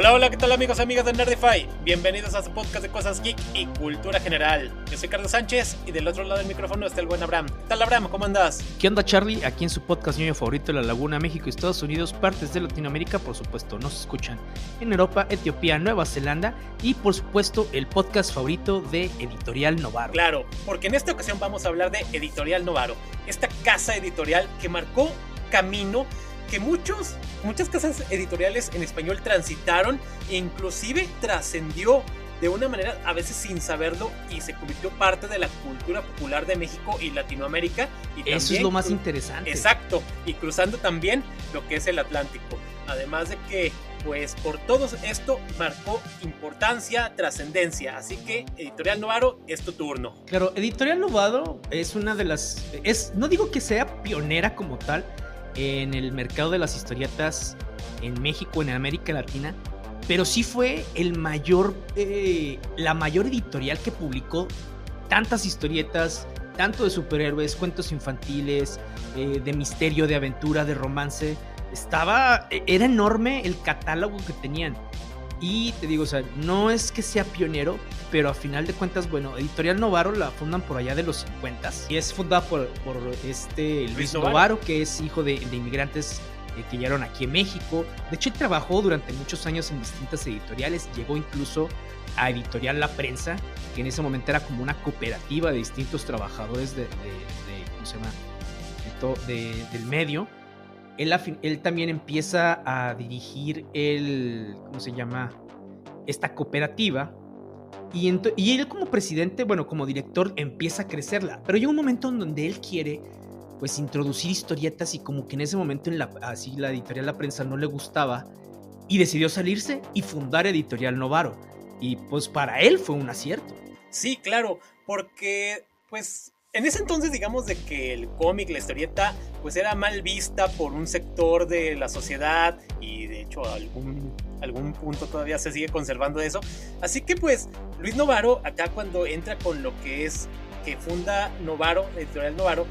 Hola, hola, ¿qué tal amigos y amigas de Nerdify? Bienvenidos a su podcast de cosas geek y cultura general. Yo soy Carlos Sánchez y del otro lado del micrófono está el buen Abraham. ¿Qué tal, Abraham? ¿Cómo andas? ¿Qué onda, Charlie? Aquí en su podcast ñoño favorito de La Laguna, México y Estados Unidos, partes de Latinoamérica, por supuesto, nos escuchan en Europa, Etiopía, Nueva Zelanda y, por supuesto, el podcast favorito de Editorial Novaro. Claro, porque en esta ocasión vamos a hablar de Editorial Novaro, esta casa editorial que marcó camino que muchas casas editoriales en español transitaron e inclusive trascendió de una manera a veces sin saberlo y se convirtió parte de la cultura popular de México y Latinoamérica. Y también, eso es lo más interesante. Exacto, y cruzando también lo que es el Atlántico. Además de que, pues por todo esto marcó importancia, trascendencia. Así que Editorial Novaro es tu turno. Claro, Editorial Novaro es una de las... no digo que sea pionera como tal en el mercado de las historietas en México, en América Latina, pero sí fue la mayor editorial que publicó tantas historietas, tanto de superhéroes, cuentos infantiles, de misterio, de aventura, de romance. Era enorme el catálogo que tenían. Y te digo, o sea, no es que sea pionero, pero a final de cuentas, bueno, Editorial Novaro la fundan por allá de los 50s y es fundada por Luis Novaro, que es hijo de inmigrantes que llegaron aquí en México. De hecho, él trabajó durante muchos años en distintas editoriales, llegó incluso a Editorial La Prensa, que en ese momento era como una cooperativa de distintos trabajadores ¿cómo se llama? Del medio. Él también empieza a dirigir ¿cómo se llama? Esta cooperativa. Y él como presidente, bueno, como director, empieza a crecerla. Pero llega un momento en donde él quiere, pues, introducir historietas y como que en ese momento así la editorial La Prensa no le gustaba y decidió salirse y fundar Editorial Novaro. Y pues para él fue un acierto. Sí, claro, porque pues... en ese entonces, digamos de que el cómic, la historieta, pues era mal vista por un sector de la sociedad y de hecho algún punto todavía se sigue conservando eso. Así que pues Luis Novaro, acá cuando entra con lo que es, que funda Novaro, Editorial Novaro,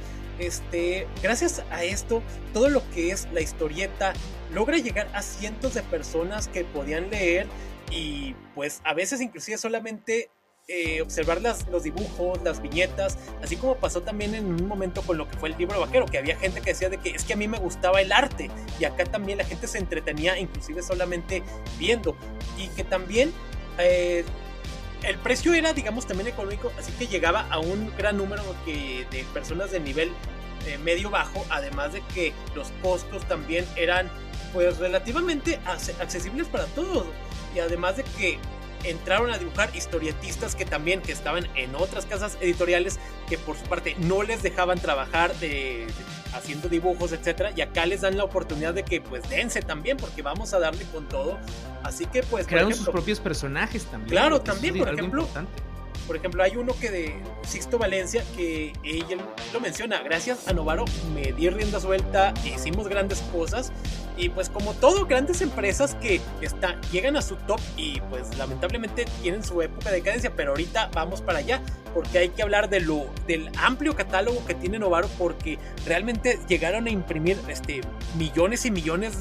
gracias a esto, todo lo que es la historieta logra llegar a cientos de personas que podían leer y pues a veces inclusive solamente... observar los dibujos, las viñetas, así como pasó también en un momento con lo que fue el libro vaquero, que había gente que decía de que es que a mí me gustaba el arte, y acá también la gente se entretenía inclusive solamente viendo, y que también el precio era, digamos, también económico, así que llegaba a un gran número de personas de nivel medio bajo, además de que los costos también eran pues relativamente accesibles para todos, y además de que entraron a dibujar historietistas que estaban en otras casas editoriales que por su parte no les dejaban trabajar haciendo dibujos, etcétera, y acá les dan la oportunidad de que pues dense también porque vamos a darle con todo, así que pues crearon sus propios personajes también. Claro, también, por ejemplo, hay uno que de Sixto Valencia que ella lo menciona: gracias a Novaro me di rienda suelta, hicimos grandes cosas, y pues como todo, grandes empresas que llegan a su top y pues lamentablemente tienen su época de decadencia, pero ahorita vamos para allá porque hay que hablar del amplio catálogo que tiene Novaro, porque realmente llegaron a imprimir millones y millones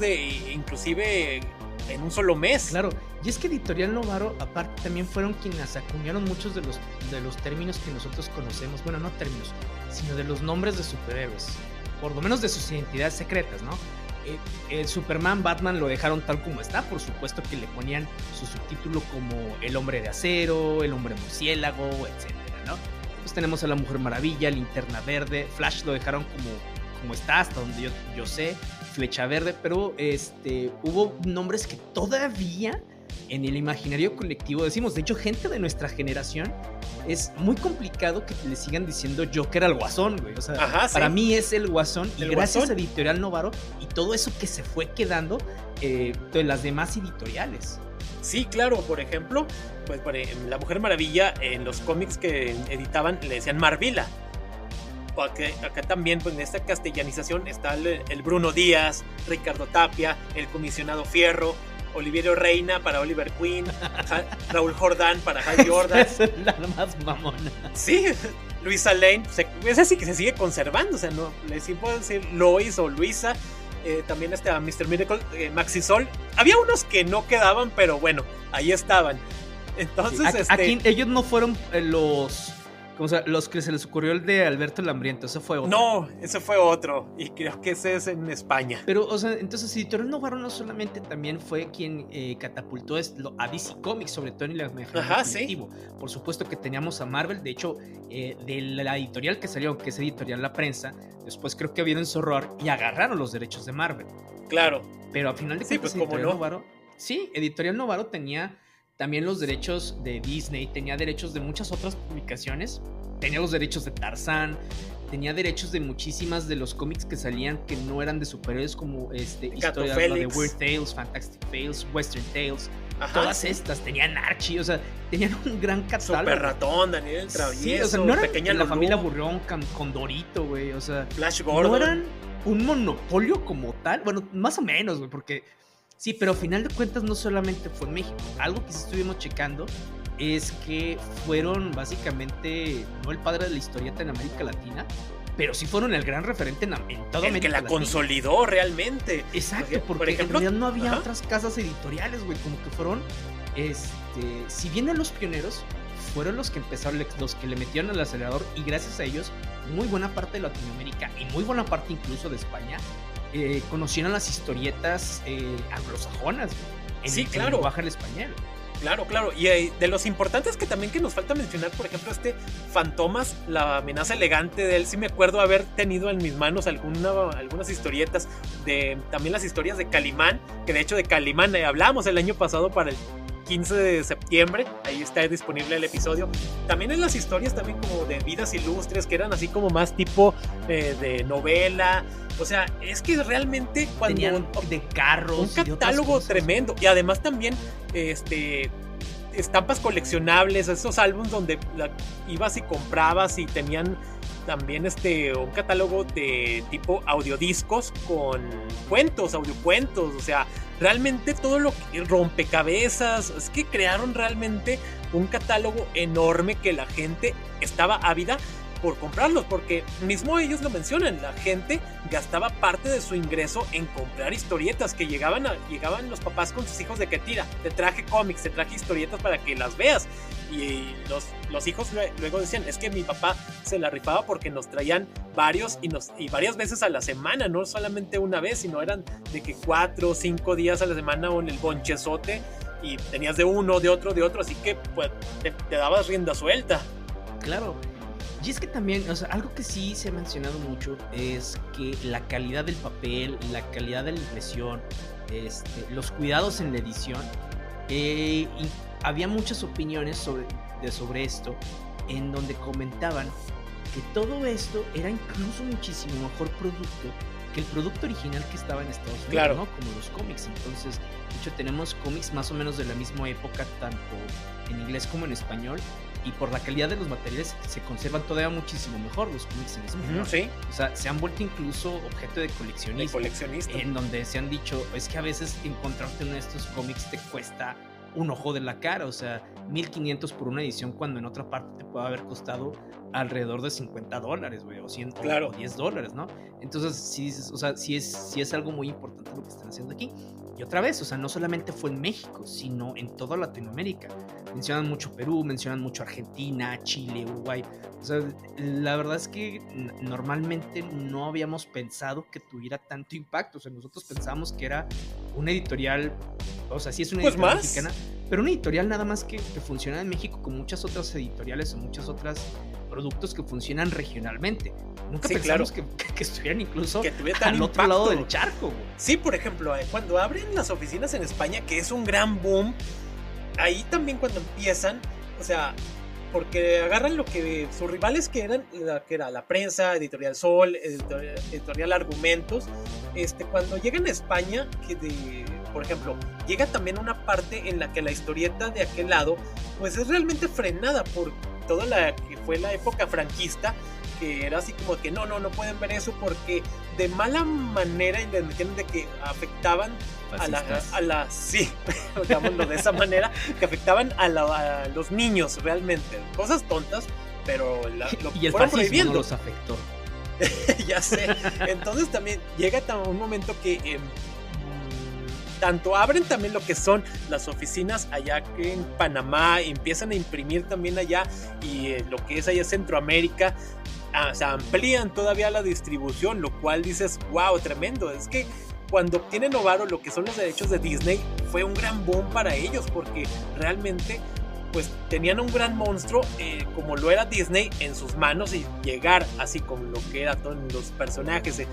inclusive en un solo mes. Claro, y es que Editorial Novaro aparte también fueron quienes acuñaron muchos de los términos que nosotros conocemos, bueno, no términos, sino de los nombres de superhéroes, por lo menos de sus identidades secretas, ¿no? El Superman, Batman lo dejaron tal como está, por supuesto que le ponían su subtítulo como el Hombre de Acero, el Hombre Murciélago, etcétera, ¿no? Pues tenemos a la Mujer Maravilla, Linterna Verde, Flash lo dejaron como está, hasta donde yo sé, Flecha Verde, pero hubo nombres que todavía en el imaginario colectivo decimos. De hecho, gente de nuestra generación es muy complicado que le sigan diciendo Joker al Guasón, güey. O sea, para mí es el Guasón, y gracias a Editorial Novaro y todo eso que se fue quedando de las demás editoriales. Sí, claro, por ejemplo, pues la Mujer Maravilla en los cómics que editaban le decían Marvila. Acá también, pues en esta castellanización está el Bruno Díaz, Ricardo Tapia, el Comisionado Fierro, Oliverio Reina para Oliver Queen, Raúl Jordán para Hal Jordan. Esa es la más mamona. Sí, Luisa Lane, esa sí que se sigue conservando, o sea, no les puedo decir Lois o Luisa. también a Mr. Miracle, Maxisol. Había unos que no quedaban, pero bueno, ahí estaban. Entonces, sí, aquí ellos no fueron los que se les ocurrió el de Alberto el Hambriento, ese fue otro. No, ese fue otro, y creo que ese es en España. Pero, o sea, entonces Editorial Novaro no solamente también fue quien catapultó a DC Comics, sobre todo en el imaginativo. Sí. Por supuesto que teníamos a Marvel, de hecho, de la editorial que salió, que es Editorial La Prensa, después creo que vieron su horror y agarraron los derechos de Marvel. Claro. Pero al final de cuentas, pues, Editorial Novaro, sí, Editorial Novaro tenía también los derechos de Disney, tenía derechos de muchas otras publicaciones, tenía los derechos de Tarzán, tenía derechos de muchísimas de los cómics que salían que no eran de superhéroes, como historias de Weird Tales, Fantastic Tales, Western Tales. Ajá, todas estas, tenían Archie, o sea, tenían un gran catálogo. Super Ratón, Daniel el Travieso, sí, o sea, no eran Pequeña la familia Burrón, Condorito, güey, o sea, Flash Gordon. No eran un monopolio como tal, bueno, más o menos, güey, porque sí, pero al final de cuentas no solamente fue en México. Algo que sí estuvimos checando es que fueron básicamente no el padre de la historieta en América Latina, pero sí fueron el gran referente en toda América Latina. El que la consolidó realmente. Exacto, porque por ejemplo, en realidad no había otras casas editoriales, güey, como que fueron, si bien los pioneros, fueron los que empezaron, los que le metieron al acelerador, y gracias a ellos, muy buena parte de Latinoamérica y muy buena parte incluso de España conocieron las historietas anglosajonas en el lenguaje al español. Claro. Y de los importantes que también que nos falta mencionar, por ejemplo, Fantomas, la amenaza elegante de él, sí me acuerdo haber tenido en mis manos algunas historietas, también las historias de Calimán, que de hecho de Calimán hablamos el año pasado para el 15 de septiembre, ahí está disponible el episodio. También en las historias también como de Vidas Ilustres, que eran así como más tipo de novela. O sea, es que realmente cuando tenían de carros, un catálogo tremendo, y además también estampas coleccionables, esos álbumes donde ibas y comprabas y tenían también un catálogo de tipo audiodiscos con audiocuentos, o sea, realmente todo lo que rompecabezas, es que crearon realmente un catálogo enorme que la gente estaba ávida por comprarlos, porque mismo ellos lo mencionan, la gente gastaba parte de su ingreso en comprar historietas, que llegaban los papás con sus hijos de que tira, te traje cómics, te traje historietas para que las veas, y los hijos luego decían, es que mi papá se la rifaba porque nos traían varios y varias veces a la semana, no solamente una vez, sino eran de que 4 o 5 días a la semana o en el bonchezote, y tenías de uno, de otro, así que pues te dabas rienda suelta. Claro. Y es que también, o sea, algo que sí se ha mencionado mucho es que la calidad del papel, la calidad de la impresión, los cuidados en la edición, y había muchas opiniones sobre esto, en donde comentaban que todo esto era incluso muchísimo mejor producto que el producto original que estaba en Estados Unidos, claro, ¿no? Como los cómics. Entonces, de hecho, tenemos cómics más o menos de la misma época, tanto en inglés como en español, y por la calidad de los materiales se conservan todavía muchísimo mejor los cómics en español. Sí. O sea, se han vuelto incluso objeto de coleccionismo. En donde se han dicho, es que a veces encontrarte uno de estos cómics te cuesta un ojo de la cara, o sea, $1,500 por una edición, cuando en otra parte te puede haber costado alrededor de $50, güey, o 100, claro, o $10, ¿no? Entonces, sí, o sea, sí es algo muy importante lo que están haciendo aquí. Y otra vez, o sea, no solamente fue en México, sino en toda Latinoamérica. Mencionan mucho Perú, mencionan mucho Argentina, Chile, Uruguay. O sea, la verdad es que normalmente no habíamos pensado que tuviera tanto impacto. O sea, nosotros pensábamos que era una editorial, o sea, sí es una editorial mexicana, pero una editorial nada más que funciona en México, con muchas otras editoriales o muchas otras productos que funcionan regionalmente. Nunca pensamos, claro, que estuvieran incluso al otro lado del charco. Sí, por ejemplo, cuando abren las oficinas en España, que es un gran boom, ahí también cuando empiezan, o sea, porque agarran lo que sus rivales que era la prensa, Editorial Sol, Editorial Argumentos, cuando llegan a España, por ejemplo, llega también una parte en la que la historieta de aquel lado, pues es realmente frenada por toda la que fue la época franquista, que era así como que no pueden ver eso porque de mala manera entienden de que afectaban sí, digámoslo de esa manera, que afectaban a los niños realmente, cosas tontas, pero y el fascismo no los afectó. Ya sé. Entonces también llega un momento que tanto abren también lo que son las oficinas allá en Panamá, empiezan a imprimir también allá, y lo que es allá Centroamérica, se amplían todavía la distribución, lo cual dices, wow, tremendo. Es que cuando obtiene Novaro lo que son los derechos de Disney, fue un gran boom para ellos, porque realmente pues tenían un gran monstruo como lo era Disney en sus manos, y llegar así con lo que era todos los personajes,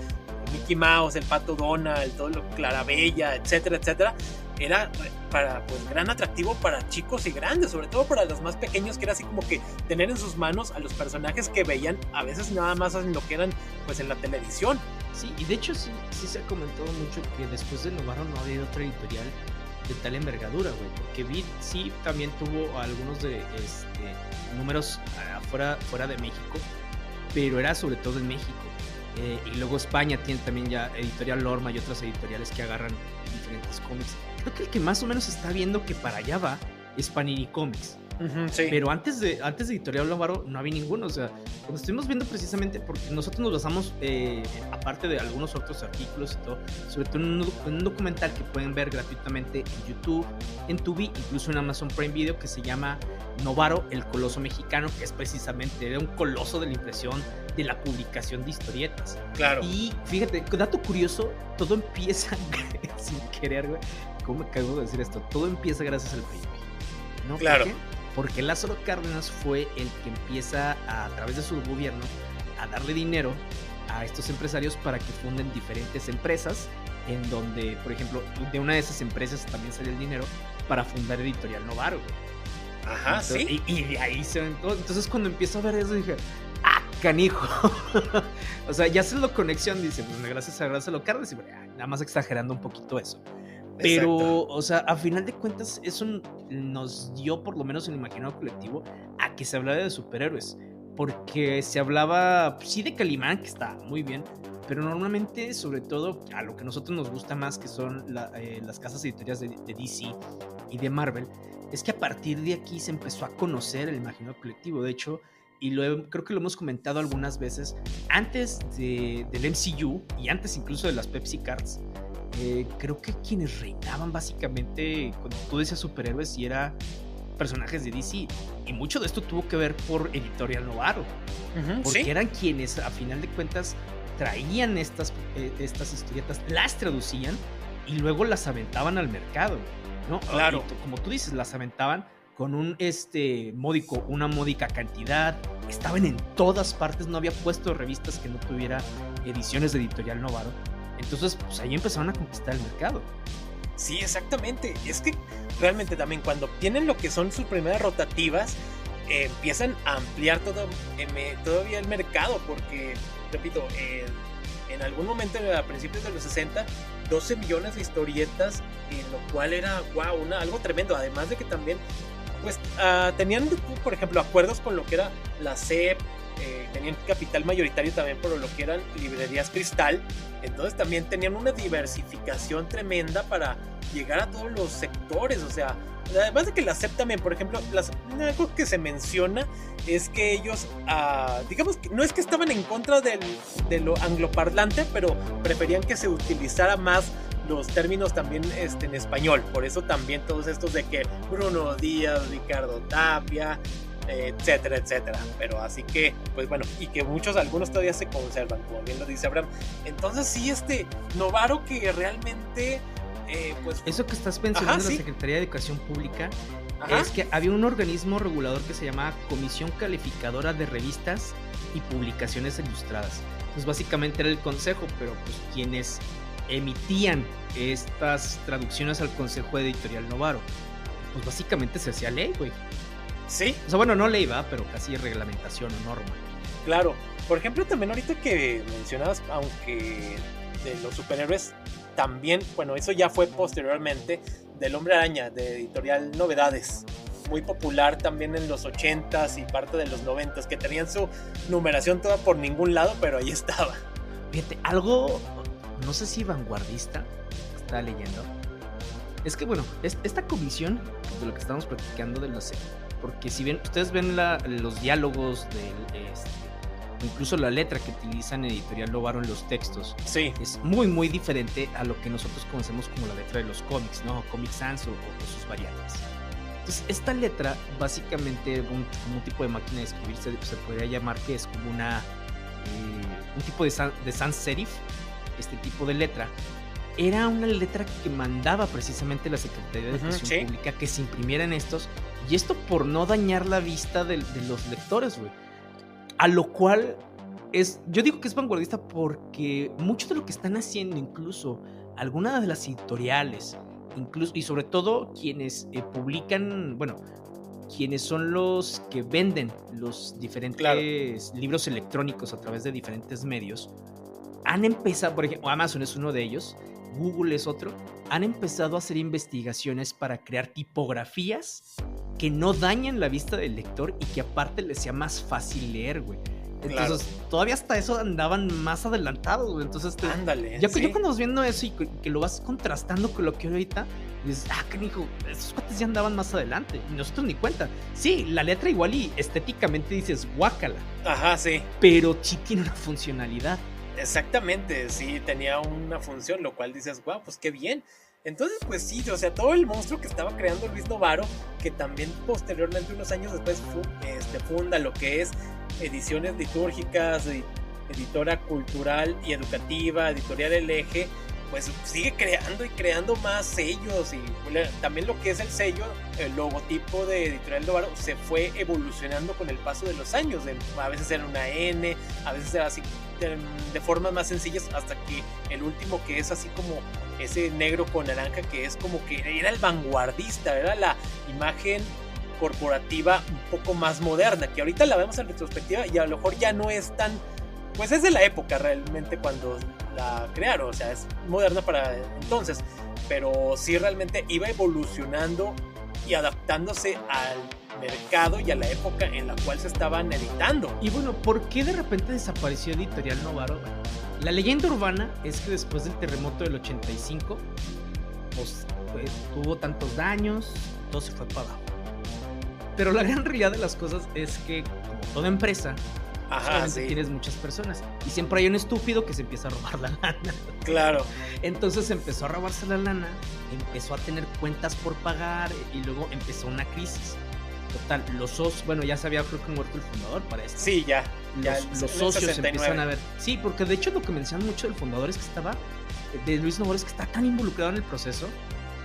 Mickey Mouse, el Pato Donald, todo lo Clarabella, etcétera, etcétera, era para pues gran atractivo para chicos y grandes, sobre todo para los más pequeños, que era así como que tener en sus manos a los personajes que veían a veces nada más en lo que eran pues en la televisión. Sí, y de hecho sí se ha comentado mucho que después de Novaro no ha habido otra editorial de tal envergadura, güey, porque Vid sí también tuvo algunos de números fuera de México, pero era sobre todo en México. Y luego España tiene también ya Editorial Lorma y otras editoriales que agarran diferentes cómics. Creo que el que más o menos está viendo que para allá va es Panini Comics. Sí. Pero antes de Editorial Novaro no había ninguno. O sea, cuando estuvimos viendo precisamente, porque nosotros nos basamos, aparte de algunos otros artículos y todo, sobre todo en un documental que pueden ver gratuitamente en YouTube, en Tubi, incluso en Amazon Prime Video, que se llama Novaro, el coloso mexicano, que es precisamente, era un coloso de la impresión, de la publicación de historietas. Claro. Y fíjate, dato curioso, todo empieza sin querer, güey. ¿Cómo me cago de decir esto? Todo empieza gracias al PRI, ¿no? Claro. ¿Por qué? Porque Lázaro Cárdenas fue el que empieza a través de su gobierno a darle dinero a estos empresarios para que funden diferentes empresas, en donde, por ejemplo, de una de esas empresas también sale el dinero para fundar Editorial Novaro. Ajá, entonces, sí. Y de ahí se ven todo. Entonces cuando empiezo a ver eso dije, ¡ah, canijo! O sea, ya hace la conexión, dice, pues gracias a Lázaro Cárdenas, y nada más exagerando un poquito eso. Pero, exacto. O sea, a final de cuentas, eso nos dio, por lo menos en el imaginario colectivo, a que se hablara de superhéroes. Porque se hablaba, sí, de Calimán, que está muy bien, pero normalmente, sobre todo, a lo que a nosotros nos gusta más, que son las casas editoriales de DC y de Marvel, es que a partir de aquí se empezó a conocer el imaginario colectivo. De hecho, y creo que lo hemos comentado algunas veces, antes del MCU y antes incluso de las Pepsi Cards, creo que quienes reinaban básicamente, cuando tú decías superhéroes, y era personajes de DC, y mucho de esto tuvo que ver por Editorial Novaro, porque ¿sí? Eran quienes a final de cuentas traían estas historietas, las traducían y luego las aventaban al mercado, ¿no? Claro. Y como tú dices, las aventaban con una módica cantidad, estaban en todas partes, no había puesto de revistas que no tuviera ediciones de Editorial Novaro. Entonces, pues ahí empezaron a conquistar el mercado. Sí, exactamente. Es que realmente también cuando obtienen lo que son sus primeras rotativas, empiezan a ampliar todavía el mercado, porque, repito, en algún momento, a principios de los 60, 12 millones de historietas, lo cual era, wow, algo tremendo. Además de que también, pues, tenían, por ejemplo, acuerdos con lo que era la CEP, tenían capital mayoritario también por lo que eran librerías Cristal. Entonces también tenían una diversificación tremenda para llegar a todos los sectores. O sea, además de que la CEP también, por ejemplo, algo que se menciona es que ellos, digamos que no es que estaban en contra de lo angloparlante, pero preferían que se utilizara más los términos también en español. Por eso también todos estos de que Bruno Díaz, Ricardo Tapia, etcétera, etcétera. Pero así que, pues bueno, y que algunos todavía se conservan, como bien lo dice Abraham. Entonces sí, Novaro, que realmente pues... Eso que estás mencionando, ¿sí? La Secretaría de Educación Pública, es que había un organismo regulador que se llamaba Comisión Calificadora de Revistas y Publicaciones Ilustradas. Pues básicamente era el consejo, pero pues quienes emitían estas traducciones al Consejo Editorial Novaro, pues básicamente se hacía ley, güey. Sí. O sea, bueno, no ley, va, pero casi reglamentación o norma. Claro. Por ejemplo, también ahorita que mencionabas, aunque de los superhéroes, también, bueno, eso ya fue posteriormente, del Hombre Araña, de Editorial Novedades. Muy popular también en los 80s y parte de los 90s, que tenían su numeración toda por ningún lado, pero ahí estaba. Fíjate, algo, no sé si vanguardista, estaba leyendo. Es que, bueno, esta comisión de lo que estamos platicando de la serie, porque si bien ustedes ven los diálogos incluso la letra que utilizan en Editorial Novaro en los textos, sí, es muy, muy diferente a lo que nosotros conocemos como la letra de los cómics, ¿no? Comic Sans o sus variantes. Entonces, esta letra, básicamente, como un tipo de máquina de escribir, se podría llamar que es como un tipo de sans serif, este tipo de letra. Era una letra que mandaba precisamente la Secretaría de Educación Pública que se imprimieran estos, y esto por no dañar la vista de los lectores, güey. A lo cual yo digo que es vanguardista porque mucho de lo que están haciendo, incluso algunas de las editoriales, incluso y sobre todo quienes publican, bueno, quienes son los que venden los diferentes libros electrónicos a través de diferentes medios, han empezado, por ejemplo, Amazon es uno de ellos, Google es otro, han empezado a hacer investigaciones para crear tipografías que no dañan la vista del lector y que aparte les sea más fácil leer, güey. Entonces, todavía hasta eso andaban más adelantados, güey. Entonces, ándale, yo cuando vas viendo eso y que lo vas contrastando con lo que ahorita, dices, canijo, esos cuates ya andaban más adelante. Y nosotros ni cuenta. Sí, la letra igual y estéticamente dices, guácala. Ajá, sí. Pero sí tiene una funcionalidad. Exactamente, sí, tenía una función, lo cual dices, guau, pues qué bien. Entonces, pues sí, o sea, todo el monstruo que estaba creando Luis Novaro, que también posteriormente, unos años después, funda lo que es Ediciones Litúrgicas, Editora Cultural y Educativa, Editorial El Eje, pues sigue creando y creando más sellos, y también lo que es el sello, el logotipo de Editorial Novaro se fue evolucionando con el paso de los años. A veces era una N, a veces era así de formas más sencillas, hasta que el último, que es así como ese negro con naranja, que es como que era el vanguardista, era la imagen corporativa un poco más moderna, que ahorita la vemos en retrospectiva y a lo mejor ya no es tan, pues es de la época realmente cuando la crearon, o sea, es moderna para entonces, pero sí realmente iba evolucionando y adaptándose al mercado y a la época en la cual se estaban editando. Y bueno, ¿por qué de repente desapareció Editorial Novaro? La leyenda urbana es que después del terremoto del 85, pues tuvo tantos daños, todo se fue para abajo. Pero la gran realidad de las cosas es que, como toda empresa, tienes muchas personas y siempre hay un estúpido que se empieza a robar la lana. Claro. Entonces empezó a robarse la lana, empezó a tener cuentas por pagar y luego empezó una crisis. Total, los socios, bueno, ya se había, creo que muerto el fundador para esto. Sí, ya. Los socios empiezan a ver. Sí, porque de hecho lo que mencionan mucho del fundador es que de Luis Novaro, es que está tan involucrado en el proceso,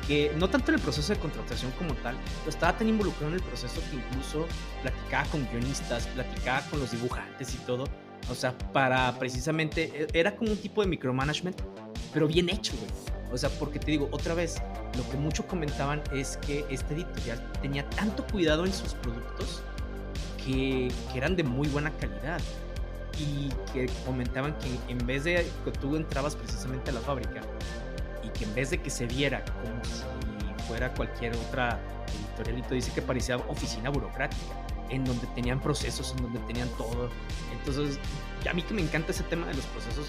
que no tanto en el proceso de contratación como tal, pero estaba tan involucrado en el proceso que incluso platicaba con guionistas, platicaba con los dibujantes y todo. O sea, para precisamente, era como un tipo de micromanagement, pero bien hecho, güey. O sea, porque te digo, otra vez, lo que mucho comentaban es que este editorial tenía tanto cuidado en sus productos que eran de muy buena calidad. Y que comentaban que en vez de que tú entrabas precisamente a la fábrica y que en vez de que se viera como si fuera cualquier otra editorialito, dice que parecía oficina burocrática, en donde tenían procesos, en donde tenían todo. Entonces, a mí que me encanta ese tema de los procesos,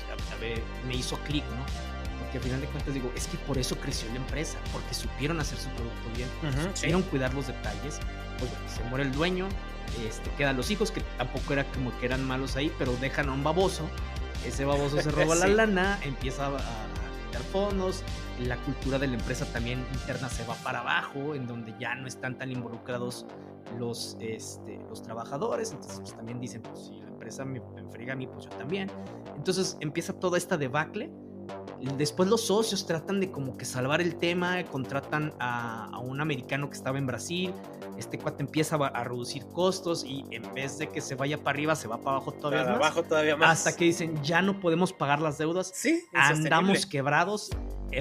me hizo clic, ¿no? Porque al final de cuentas digo, es que por eso creció la empresa, porque supieron hacer su producto bien, supieron cuidar los detalles. Pues se muere el dueño, quedan los hijos, que tampoco era como que eran malos ahí, pero dejan a un baboso, ese baboso se roba la lana, empieza a quitar fondos, la cultura de la empresa también interna se va para abajo, en donde ya no están tan involucrados los trabajadores. Entonces pues también dicen, pues si la empresa me enfrega a mí, pues yo también. Entonces empieza toda esta debacle. Después los socios tratan de como que salvar el tema, contratan a un americano que estaba en Brasil. Este cuate empieza a reducir costos y en vez de que se vaya para arriba, se va para abajo todavía más. Hasta que dicen, ya no podemos pagar las deudas, sí, andamos quebrados.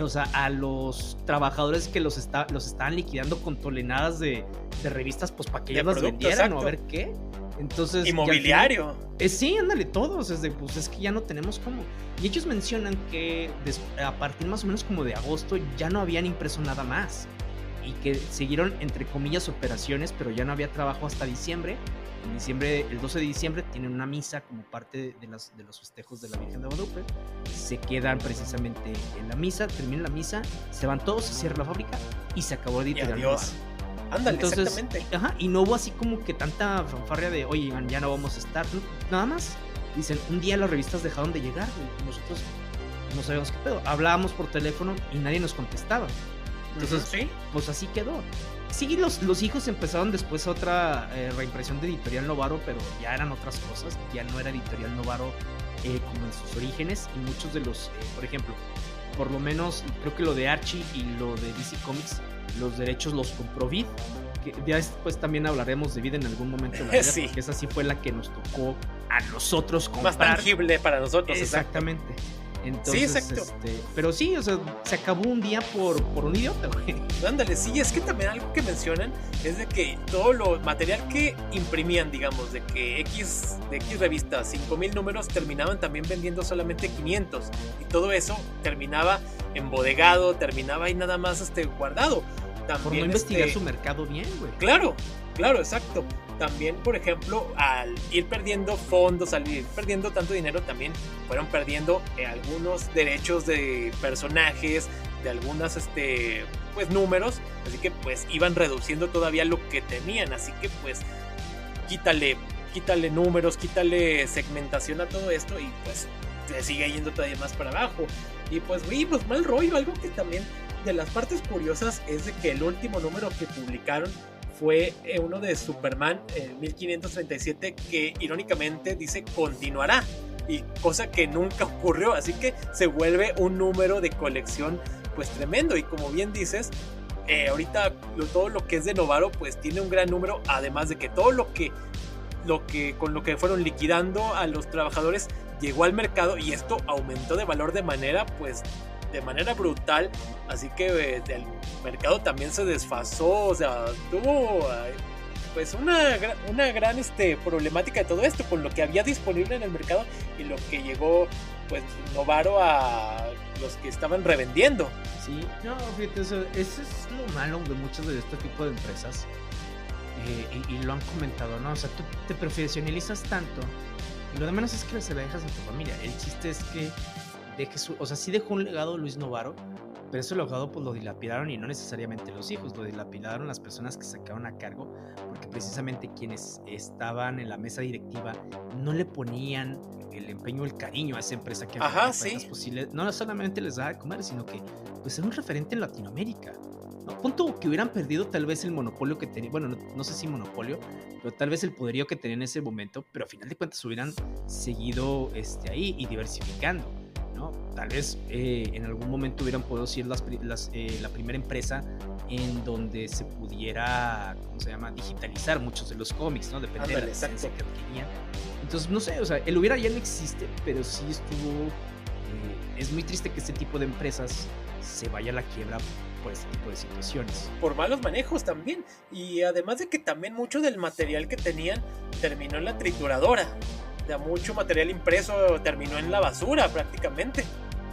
O sea, a los trabajadores que los estaban liquidando con toneladas de revistas, pues para que ellos las vendieran, o a ver qué. Entonces, inmobiliario. Sí, ándale, todos. Pues es que ya no tenemos cómo. Y ellos mencionan que a partir más o menos como de agosto ya no habían impreso nada más. Y que siguieron, entre comillas, operaciones, pero ya no había trabajo hasta diciembre. En diciembre, el 12 de diciembre, tienen una misa como parte de los festejos de la Virgen de Guadalupe. Se quedan precisamente en la misa, terminan la misa, se van todos, se cierra la fábrica y se acabó de editorial. Adiós. Ándale, entonces, exactamente. Y no hubo así como que tanta fanfarria de, oye, Iván, ya no vamos a estar. Nada más dicen, un día las revistas dejaron de llegar, güey, y nosotros no sabíamos qué pedo. Hablábamos por teléfono y nadie nos contestaba. Entonces, ¿Sí? pues así quedó. Sí, los hijos empezaron después otra reimpresión de Editorial Novaro, pero ya eran otras cosas, ya no era Editorial Novaro como en sus orígenes, y muchos de los, por ejemplo, por lo menos creo que lo de Archie y lo de DC Comics, los derechos los compró Vid, que ya después también hablaremos de Vid en algún momento de la vida, Sí. porque esa sí fue la que nos tocó a nosotros comprar. Más tangible para nosotros. Exactamente. Entonces, Sí, exacto. Pero sí, o sea, se acabó un día por un idiota, güey. Ándale, sí, es que también algo que mencionan es de que todo lo material que imprimían, digamos, de que X revistas, 5,000 números, terminaban también vendiendo solamente 500. Y todo eso terminaba embodegado, terminaba ahí nada más guardado. También, Por no investigar su mercado bien, güey. Claro, exacto. También, por ejemplo, al ir perdiendo fondos, al ir perdiendo tanto dinero, también fueron perdiendo algunos derechos de personajes, de algunas pues números, así que pues iban reduciendo todavía lo que tenían, así que pues quítale números, quítale segmentación a todo esto y pues se sigue yendo todavía más para abajo. Y pues mal rollo. Algo que también de las partes curiosas es de que el último número que publicaron fue uno de Superman, 1537, que irónicamente dice continuará, y cosa que nunca ocurrió, así que se vuelve un número de colección pues tremendo. Y como bien dices, ahorita todo lo que es de Novaro pues tiene un gran número, además de que todo lo que con lo que fueron liquidando a los trabajadores llegó al mercado, y esto aumentó de valor de manera brutal, así que el mercado también se desfasó, o sea, tuvo pues una gran problemática de todo esto con lo que había disponible en el mercado y lo que llegó pues Novaro a los que estaban revendiendo. Sí, no, fíjate, eso es lo malo de muchos de este tipo de empresas, y lo han comentado, ¿no? O sea, tú te profesionalizas tanto y lo de menos es que se la dejas a tu familia. El chiste es que o sea, sí dejó un legado Luis Novaro, pero ese legado pues lo dilapidaron, y no necesariamente los hijos, lo dilapidaron las personas que se quedaron a cargo, porque precisamente quienes estaban en la mesa directiva no le ponían el empeño, el cariño a esa empresa que sí. posibles, no solamente les daba de comer, sino que pues era un referente en Latinoamérica. ¿No? Punto que hubieran perdido tal vez el monopolio que tenían, bueno, no sé si monopolio, pero tal vez el poderío que tenían en ese momento, pero a final de cuentas hubieran seguido ahí y diversificando, ¿no? Tal vez en algún momento hubieran podido ser la primera empresa en donde se pudiera, ¿cómo se llama?, digitalizar muchos de los cómics, ¿no? Depende de la licencia que adquirían. Entonces, no sé, o sea, el hubiera ya no existe, pero sí estuvo... es muy triste que este tipo de empresas se vaya a la quiebra por este tipo de situaciones. Por malos manejos también. Y además de que también mucho del material que tenían terminó en la trituradora. Ya mucho material impreso terminó en la basura prácticamente.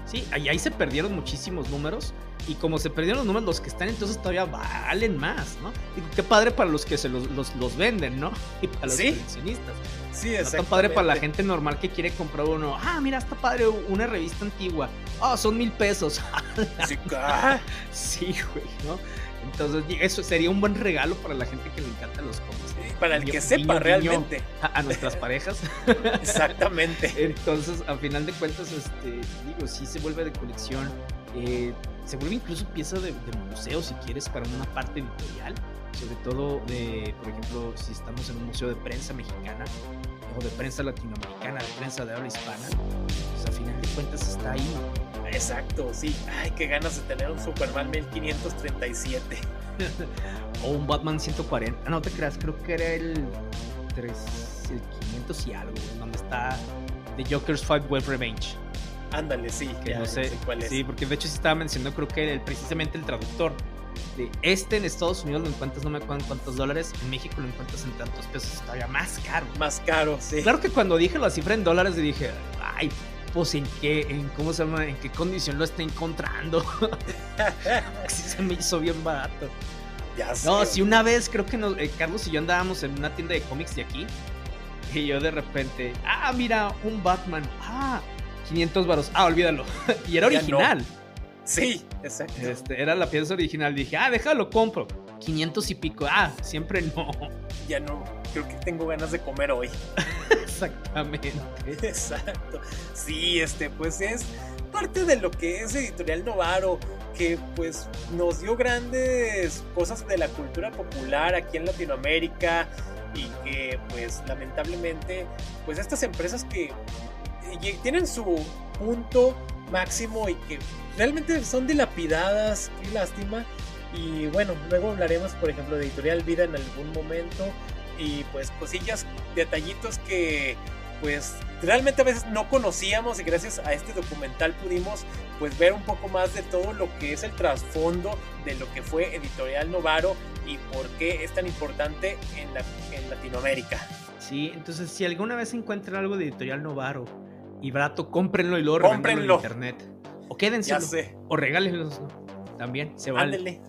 Sí, ahí se perdieron muchísimos números, y como se perdieron los números, los que están entonces todavía valen más, ¿no? Digo, qué padre para los que se los venden, ¿no? Y para los coleccionistas. Sí, exactamente. No tan padre para la gente normal que quiere comprar uno. Ah, mira, está padre una revista antigua. Ah, son $1,000. Sí, sí, güey, ¿no? Entonces, eso sería un buen regalo para la gente que le encantan los cómics. Sí, para el que sepa realmente. A nuestras parejas. Exactamente. Entonces, a final de cuentas, digo, sí se vuelve de colección. Se vuelve incluso pieza de museo, si quieres, para una parte editorial. Sobre todo, por ejemplo, si estamos en un museo de prensa mexicana o de prensa latinoamericana, de prensa de habla hispana, pues a final de cuentas está ahí. Exacto, sí. Ay, qué ganas de tener un Superman 1537. O un Batman 140. No te creas, creo que era el 500 y algo, donde está The Joker's Fight Web Revenge. Ándale, sí, que no sé cuál es. Sí, porque de hecho sí estaba mencionando, creo que precisamente el traductor de en Estados Unidos lo encuentras, no me acuerdo en cuántos dólares, en México lo encuentras en tantos pesos, todavía más caro. Más caro, sí. Claro que cuando dije la cifra en dólares dije, ay, pues en qué condición lo está encontrando. Sí se me hizo bien barato. Ya sé. No, si una vez creo que Carlos y yo andábamos en una tienda de cómics de aquí, y yo de repente, mira, un Batman, $500, olvídalo. Y era original. No. Sí, exacto. Era la pieza original. Dije, déjalo, compro. 500 y pico. Siempre no. Ya no. creo que tengo ganas de comer hoy. Exactamente. Exacto. Sí, pues es parte de lo que es Editorial Novaro, que pues nos dio grandes cosas de la cultura popular aquí en Latinoamérica, y que pues lamentablemente pues estas empresas que tienen su punto máximo y que realmente son dilapidadas, qué lástima. Y bueno, luego hablaremos por ejemplo de Editorial Vida en algún momento, y pues cosillas, detallitos que pues realmente a veces no conocíamos, y gracias a este documental pudimos pues ver un poco más de todo lo que es el trasfondo de lo que fue Editorial Novaro y por qué es tan importante en Latinoamérica. Sí, entonces si alguna vez encuentran algo de Editorial Novaro y barato, cómprenlo y luego revéndanlo en internet. O quédenselo, o regálenlo, también se vale. Ándele.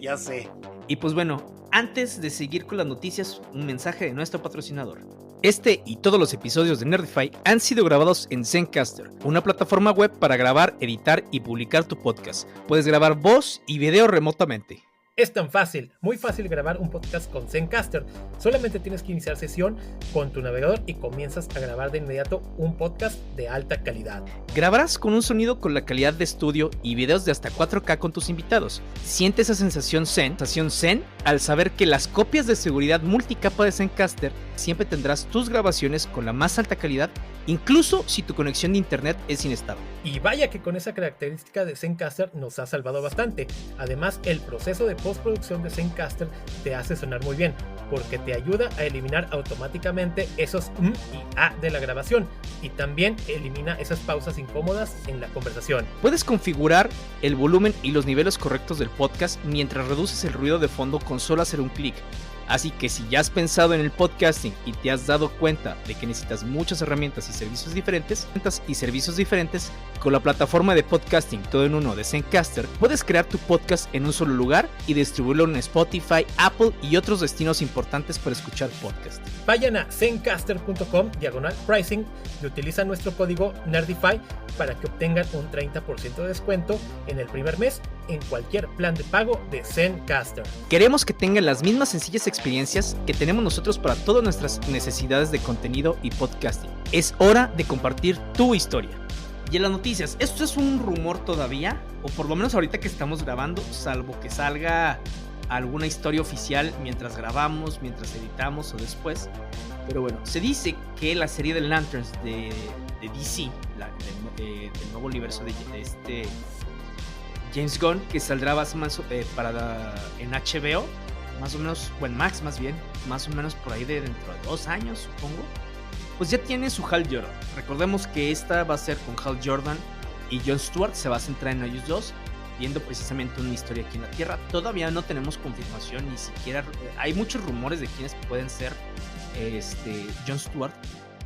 Ya sé. Y pues bueno, antes de seguir con las noticias, un mensaje de nuestro patrocinador. Este y todos los episodios de Nerdify han sido grabados en Zencastr, una plataforma web para grabar, editar y publicar tu podcast. Puedes grabar voz y video remotamente. Es tan fácil, muy fácil grabar un podcast con Zencastr. Solamente tienes que iniciar sesión con tu navegador y comienzas a grabar de inmediato un podcast de alta calidad. Grabarás con un sonido con la calidad de estudio y videos de hasta 4K con tus invitados. Siente esa sensación zen al saber que las copias de seguridad multicapa de Zencastr siempre tendrás tus grabaciones con la más alta calidad, incluso si tu conexión de internet es inestable. Y vaya que con esa característica de Zencastr nos ha salvado bastante. Además, el proceso de postproducción de Zencastr te hace sonar muy bien, porque te ayuda a eliminar automáticamente esos y a de la grabación, y también elimina esas pausas incómodas en la conversación. Puedes configurar el volumen y los niveles correctos del podcast mientras reduces el ruido de fondo con solo hacer un clic. Así que si ya has pensado en el podcasting y te has dado cuenta de que necesitas muchas herramientas y servicios diferentes, con la plataforma de podcasting todo en uno de Zencastr, puedes crear tu podcast en un solo lugar y distribuirlo en Spotify, Apple y otros destinos importantes para escuchar podcast. Vayan a zencastr.com/pricing y utilizan nuestro código Nerdify para que obtengan un 30% de descuento en el primer mes en cualquier plan de pago de Zencastr. Queremos que tengan las mismas sencillas experiencias que tenemos nosotros para todas nuestras necesidades de contenido y podcasting. Es hora de compartir tu historia. Y en las noticias, esto es un rumor todavía, o por lo menos ahorita que estamos grabando, salvo que salga alguna historia oficial mientras grabamos, mientras editamos o después. Pero bueno, se dice que la serie de Lanterns de DC, del nuevo universo de James Gunn, que saldrá en HBO, más o menos, o en Max más bien, más o menos por ahí de dentro de 2 años, supongo, pues ya tiene su Hal Jordan. Recordemos que esta va a ser con Hal Jordan y Jon Stewart, se va a centrar en ellos dos, viendo precisamente una historia aquí en la Tierra. Todavía no tenemos confirmación, ni siquiera, hay muchos rumores de quiénes pueden ser Jon Stewart,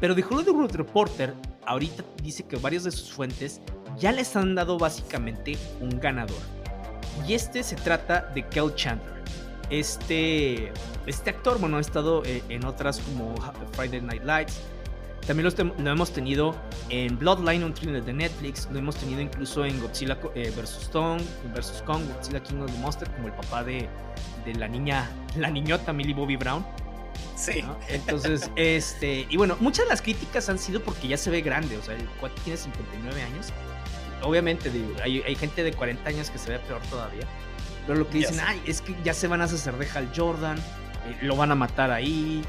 pero The Hollywood Reporter ahorita dice que varias de sus fuentes ya les han dado básicamente un ganador, y se trata de Kel Chandler. Este actor, bueno, ha estado en otras como Friday Night Lights. También lo hemos tenido en Bloodline, un thriller de Netflix. Lo hemos tenido incluso en Godzilla vs. Kong, Godzilla King of the Monster, como el papá de la niñota Millie Bobby Brown. Sí. ¿No? Entonces, y bueno, muchas de las críticas han sido porque ya se ve grande. O sea, el cuate tiene 59 años. Obviamente, hay gente de 40 años que se ve peor todavía. Pero lo que dicen, es que ya se van a hacer de Hal Jordan, lo van a matar ahí,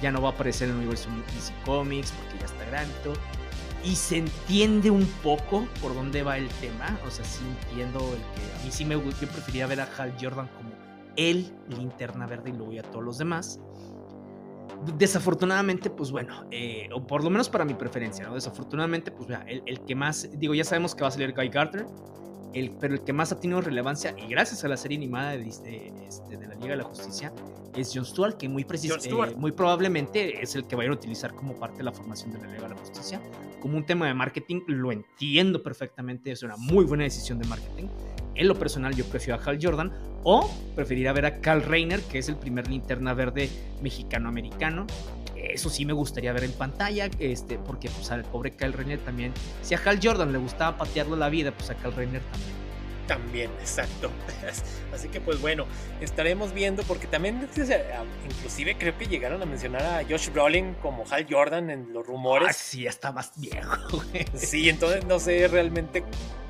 ya no va a aparecer en el universo DC Comics porque ya está grande y todo. Y se entiende un poco por dónde va el tema. O sea, sí entiendo el que a mí sí yo preferiría ver a Hal Jordan como el Linterna Verde y luego ya todos los demás. Desafortunadamente, pues bueno, o por lo menos para mi preferencia, ¿no? Desafortunadamente, pues vea, el que más, ya sabemos que va a salir Guy Gardner, pero el que más ha tenido relevancia, y gracias a la serie animada de la Liga de la Justicia, es Jon Stewart, que muy probablemente es el que vayan a utilizar como parte de la formación de la Liga de la Justicia. Como un tema de marketing, lo entiendo perfectamente, es una muy buena decisión de marketing. En lo personal, yo prefiero a Hal Jordan, o preferiría ver a Kyle Rayner, que es el primer Linterna Verde mexicano-americano. Eso sí me gustaría ver en pantalla, porque pues al pobre Kyle Rayner también, si a Hal Jordan le gustaba patearlo la vida, pues a Kyle Rayner también También, exacto. Así que pues bueno, estaremos viendo, porque también inclusive creo que llegaron a mencionar a Josh Brolin como Hal Jordan en los rumores. Sí, ya está más viejo, güey. Sí, entonces no sé realmente,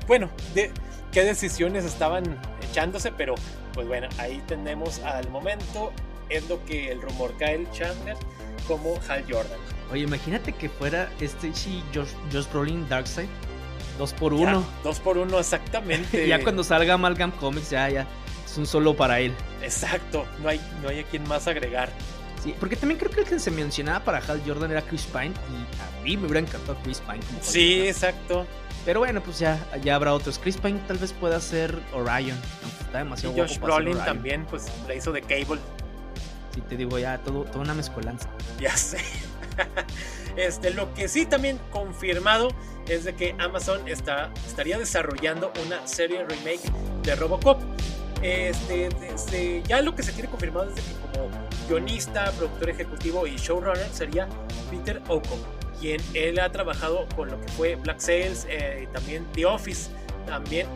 bueno, de qué decisiones estaban echándose, pero pues bueno, ahí tenemos al momento, es lo que el rumor, Kyle Chandler como Hal Jordan. Oye, imagínate que fuera Josh Brolin Darkseid 2x1. 2x1, exactamente. Ya cuando salga Amalgam Comics, ya es un solo para él. Exacto, no hay a quien más agregar. Sí, porque también creo que el que se mencionaba para Hal Jordan era Chris Pine, y a mí me hubiera encantado Chris Pine como sí, Jordan. Exacto. Pero bueno, pues ya habrá otros. Chris Pine tal vez pueda ser Orion, aunque está demasiado y Josh guapo para ser Brolin Orion. también, pues la hizo de Cable. Sí, te digo, ya toda una mezcolanza. Ya sé. Lo que sí también confirmado es de que Amazon estaría desarrollando una serie remake de RoboCop. Ya lo que se tiene confirmado es de que como guionista, productor ejecutivo y showrunner sería Peter Ocko, quien él ha trabajado con lo que fue Black Sails y también The Office. También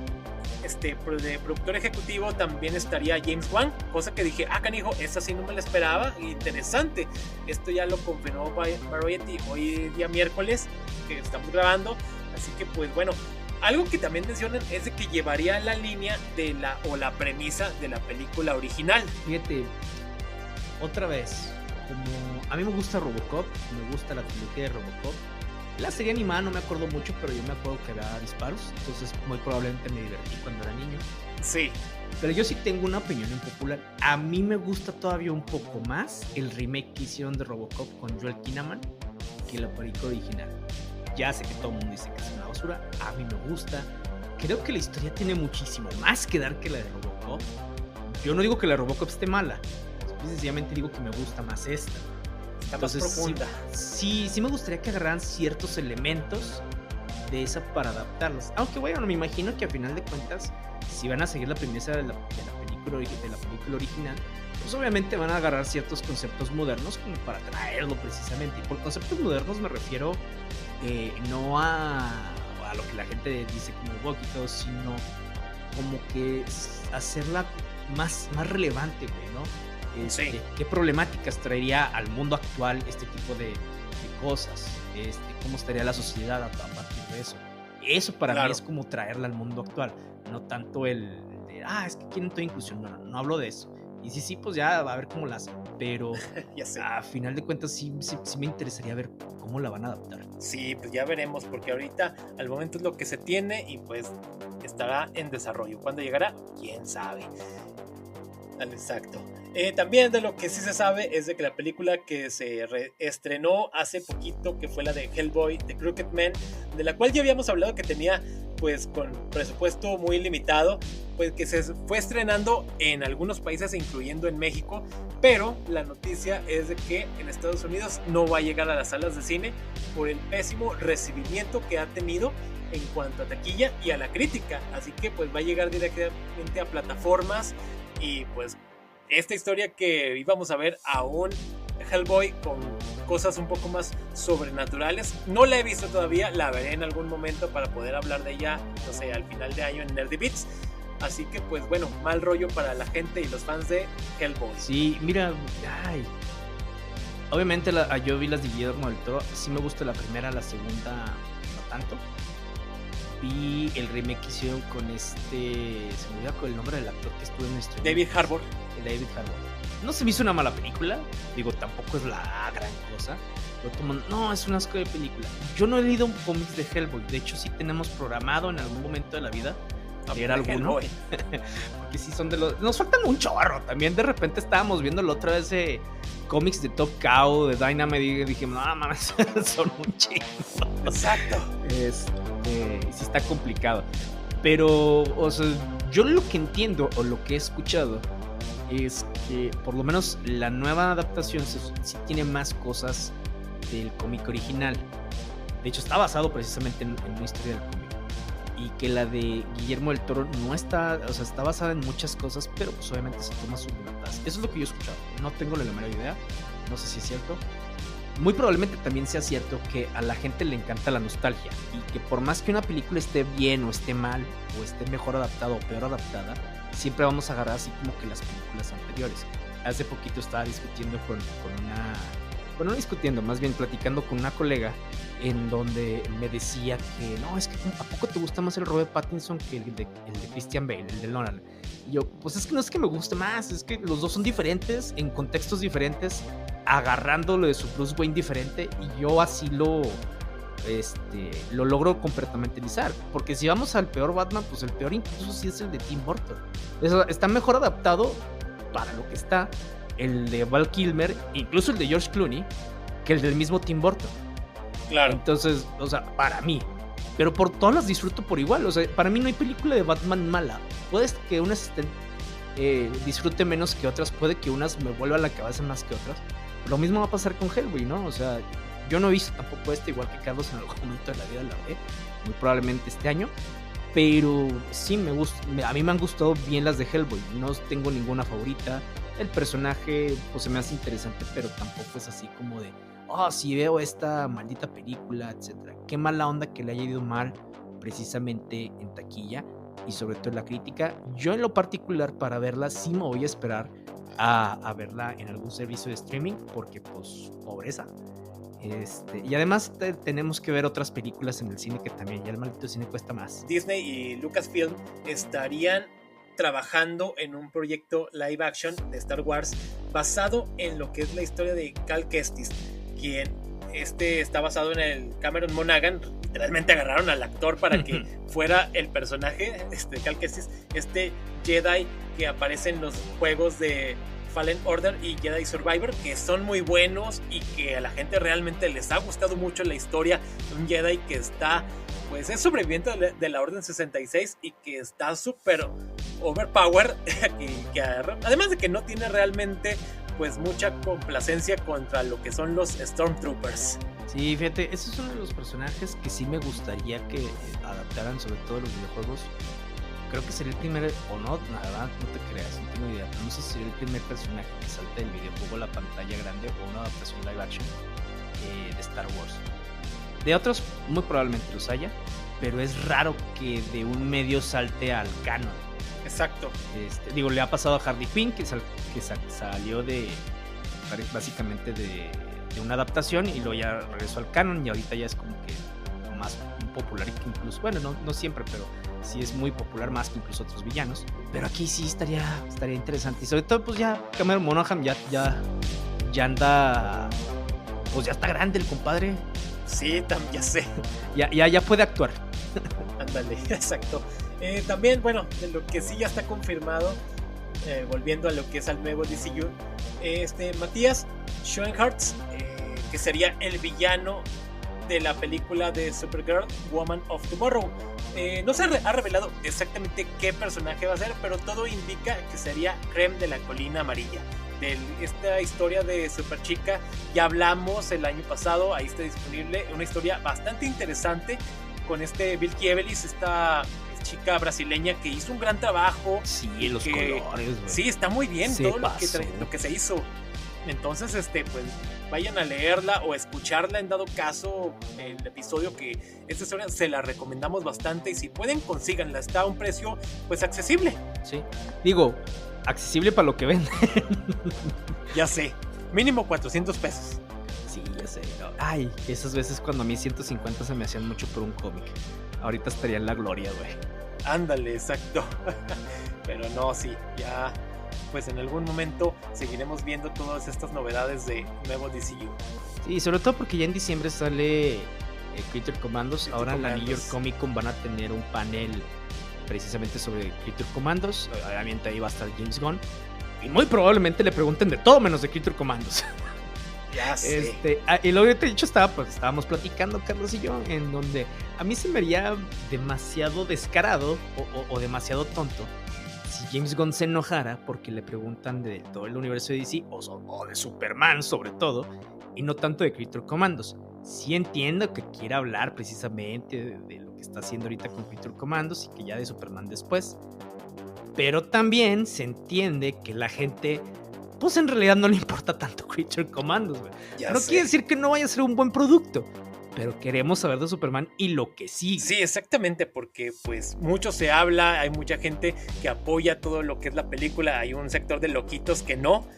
de productor ejecutivo también estaría James Wan, cosa que dije, canijo, esa sí no me la esperaba, interesante. Esto ya lo confirmó Variety hoy día miércoles que estamos grabando, así que pues bueno, algo que también mencionan es de que llevaría la línea de la premisa de la película original. Fíjate, otra vez, como a mí me gusta RoboCop, me gusta la trilogía de RoboCop. La serie animada no me acuerdo mucho, pero yo me acuerdo que había disparos, entonces muy probablemente me divertí cuando era niño. Sí. Pero yo sí tengo una opinión impopular. A mí me gusta todavía un poco más el remake que hicieron de RoboCop con Joel Kinnaman que la película original. Ya sé que todo el mundo dice que es una basura, a mí me gusta. Creo que la historia tiene muchísimo más que dar que la de RoboCop. Yo no digo que la RoboCop esté mala, sencillamente digo que me gusta más esta. Entonces, más profunda. Sí me gustaría que agarraran ciertos elementos de esa para adaptarlos. Aunque bueno, me imagino que a final de cuentas, si van a seguir la premisa de la película original, pues obviamente van a agarrar ciertos conceptos modernos como para traerlo precisamente. Y por conceptos modernos me refiero no a lo que la gente dice como Bucky, sino como que hacerla más relevante, güey, ¿no? Sí. ¿Qué problemáticas traería al mundo actual este tipo de cosas? ¿Cómo estaría la sociedad a partir de eso? Eso para mí es como traerla al mundo actual, no tanto es que quieren toda inclusión, no hablo de eso. Y sí, pues ya va a ver cómo la hacen, pero a final de cuentas sí me interesaría ver cómo la van a adaptar. Sí, pues ya veremos, porque ahorita al momento es lo que se tiene y pues estará en desarrollo. ¿Cuándo llegará? ¿Quién sabe? Exacto. También de lo que sí se sabe es de que la película que se estrenó hace poquito, que fue la de Hellboy, The Crooked Man, de la cual ya habíamos hablado que tenía pues con presupuesto muy limitado, pues que se fue estrenando en algunos países incluyendo en México, pero la noticia es de que en Estados Unidos no va a llegar a las salas de cine por el pésimo recibimiento que ha tenido en cuanto a taquilla y a la crítica, así que pues va a llegar directamente a plataformas. Y pues esta historia que íbamos a ver a un Hellboy con cosas un poco más sobrenaturales, no la he visto todavía, la veré en algún momento para poder hablar de ella, no sé, al final de año en Nerdy Beats. Así que pues bueno, mal rollo para la gente y los fans de Hellboy. Sí, mira, obviamente yo vi las de Guillermo del Toro, sí me gusta la primera, la segunda no tanto. Vi el remake que hicieron con se me olvidó con el nombre del actor que estuvo en nuestro David Harbour. David Harbour. No se me hizo una mala película, digo, tampoco es la gran cosa, pero todo el mundo, no, es un asco de película. Yo no he leído un cómics de Hellboy, de hecho sí tenemos programado en algún momento de la vida leer alguno, porque sí son de los, nos faltan un chorro. También de repente estábamos viendo la otra vez cómics de Top Cow, de Dynamite, y dijimos, no mames, son un chingo. Exacto. Sí está complicado, pero o sea, yo lo que entiendo o lo que he escuchado es que por lo menos la nueva adaptación sí tiene más cosas del cómic original. De hecho está basado precisamente en una historia del cómic, y que la de Guillermo del Toro no está, o sea, está basada en muchas cosas, pero pues obviamente se toma sus notas. Eso es lo que yo he escuchado, no tengo la menor idea, no sé si es cierto, muy probablemente también sea cierto que a la gente le encanta la nostalgia y que por más que una película esté bien o esté mal o esté mejor adaptada o peor adaptada, siempre vamos a agarrar así como que las películas anteriores. Hace poquito estaba discutiendo no discutiendo, más bien platicando con una colega en donde me decía que no, es que ¿a poco te gusta más el Robert Pattinson que el de Christian Bale, el de Nolan? Y yo, pues es que no es que me guste más, es que los dos son diferentes, en contextos diferentes, agarrándolo de su Bruce Wayne diferente, y yo así lo logro compartimentalizar, porque si vamos al peor Batman, pues el peor incluso sí es el de Tim Burton. Está mejor adaptado para lo que está el de Val Kilmer, incluso el de George Clooney, que el del mismo Tim Burton. Claro. Entonces, o sea, para mí, pero por todas las disfruto por igual. O sea, para mí no hay película de Batman mala. Puede que unas disfrute menos que otras, puede que unas me vuelva a la cabeza más que otras. Lo mismo va a pasar con Hellboy, ¿no? O sea, yo no he visto tampoco igual que Carlos en algún momento de la vida la veré, muy probablemente este año. Pero sí me gusta, a mí me han gustado bien las de Hellboy. No tengo ninguna favorita. El personaje pues se me hace interesante, pero tampoco es así como de si veo esta maldita película, etcétera. Qué mala onda que le haya ido mal precisamente en taquilla y sobre todo en la crítica. Yo en lo particular para verla sí me voy a esperar a verla en algún servicio de streaming, porque pues pobreza. Y además tenemos que ver otras películas en el cine, que también ya el maldito cine cuesta más. Disney y Lucasfilm estarían trabajando en un proyecto live action de Star Wars basado en lo que es la historia de Cal Kestis, quien está basado en el Cameron Monaghan. Literalmente agarraron al actor para que fuera el personaje de Cal Kestis, Jedi que aparece en los juegos de Fallen Order y Jedi Survivor, que son muy buenos y que a la gente realmente les ha gustado mucho la historia de un Jedi que está, pues es sobreviviente de la Orden 66 y que está súper overpowered, además de que no tiene realmente pues mucha complacencia contra lo que son los Stormtroopers. Sí, fíjate, ese es uno de los personajes que sí me gustaría que adaptaran, sobre todo los videojuegos. Creo que sería el primer, o no, nada, no te creas, no tengo idea. No sé si sería el primer personaje que salta del videojuego a la pantalla grande o una adaptación live action de Star Wars. De otros, muy probablemente los haya, pero es raro que de un medio salte al canon. Exacto. Le ha pasado a Harley Quinn, que salió básicamente de una adaptación y luego ya regresó al canon, y ahorita ya es como que más popular que incluso, bueno, no siempre, pero sí es muy popular, más que incluso otros villanos. Pero aquí sí estaría interesante, y sobre todo pues ya Cameron Monaghan ya anda, pues ya está grande el compadre. Sí, ya sé. Ya puede actuar. Ándale, exacto. También, bueno, de lo que sí ya está confirmado, volviendo a lo que es al nuevo DCU, Matthias Schoenaerts, que sería el villano de la película de Supergirl, Woman of Tomorrow. No se ha revelado exactamente qué personaje va a ser, pero todo indica que sería Creme de la Colina Amarilla. De esta historia de Superchica ya hablamos el año pasado, ahí está disponible, una historia bastante interesante con Vilky Evelis, esta chica brasileña que hizo un gran trabajo. Sí, los colores, güey. Sí, está muy bien todo lo que se hizo. Entonces, pues vayan a leerla o escucharla en dado caso el episodio, que esta historia se la recomendamos bastante, y si pueden consíganla, está a un precio pues accesible. Sí, digo, accesible para lo que venden. Ya sé, mínimo 400 pesos. Sí, ya sé. Ay, esas veces cuando a mí 150 se me hacían mucho por un cómic. Ahorita estaría en la gloria, güey. Ándale, exacto. Pero no, sí, ya pues en algún momento seguiremos viendo todas estas novedades de nuevo DCU. Sí, sobre todo porque ya en diciembre sale Creature Commandos. Ahora en la New York Comic Con van a tener un panel precisamente sobre Creature Commandos. Obviamente ahí va a estar James Gunn, y muy probablemente le pregunten de todo menos de Creature Commandos. Ya sé. Y luego te he dicho, estábamos platicando Carlos y yo, en donde a mí se me haría demasiado descarado o demasiado tonto si James Gunn se enojara porque le preguntan de todo el universo de DC o de Superman sobre todo, y no tanto de Creature Commandos. Sí entiendo que quiera hablar precisamente de lo que está haciendo ahorita con Creature Commandos y que ya de Superman después, pero también se entiende que la gente pues en realidad no le importa tanto Creature Commandos, güey. No sé. quiere decir que no vaya a ser un buen producto, pero queremos saber de Superman y lo que sigue. Sí, exactamente, porque pues mucho se habla, hay mucha gente que apoya todo lo que es la película, hay un sector de loquitos que no,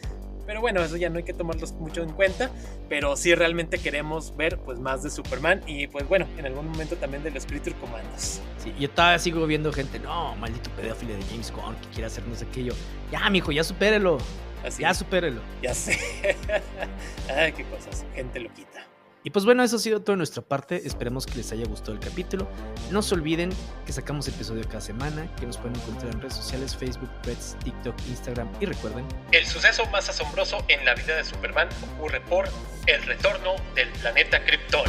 pero bueno, eso ya no hay que tomarlos mucho en cuenta, pero sí realmente queremos ver pues más de Superman y pues bueno, en algún momento también de los Creature Commandos. Sí, yo todavía sigo viendo gente, no, maldito pedófilo de James Gunn que quiere hacer no sé qué. Yo, ya, mijo, ya supérelo. Así, ya supérelo. Ya sé. Ay, qué cosas, gente loquita. Y pues bueno, eso ha sido todo de nuestra parte. Esperemos que les haya gustado el capítulo. No se olviden que sacamos episodio cada semana, que nos pueden encontrar en redes sociales, Facebook, Threads, TikTok, Instagram. Y recuerden, el suceso más asombroso en la vida de Superman ocurre por el retorno del planeta Krypton.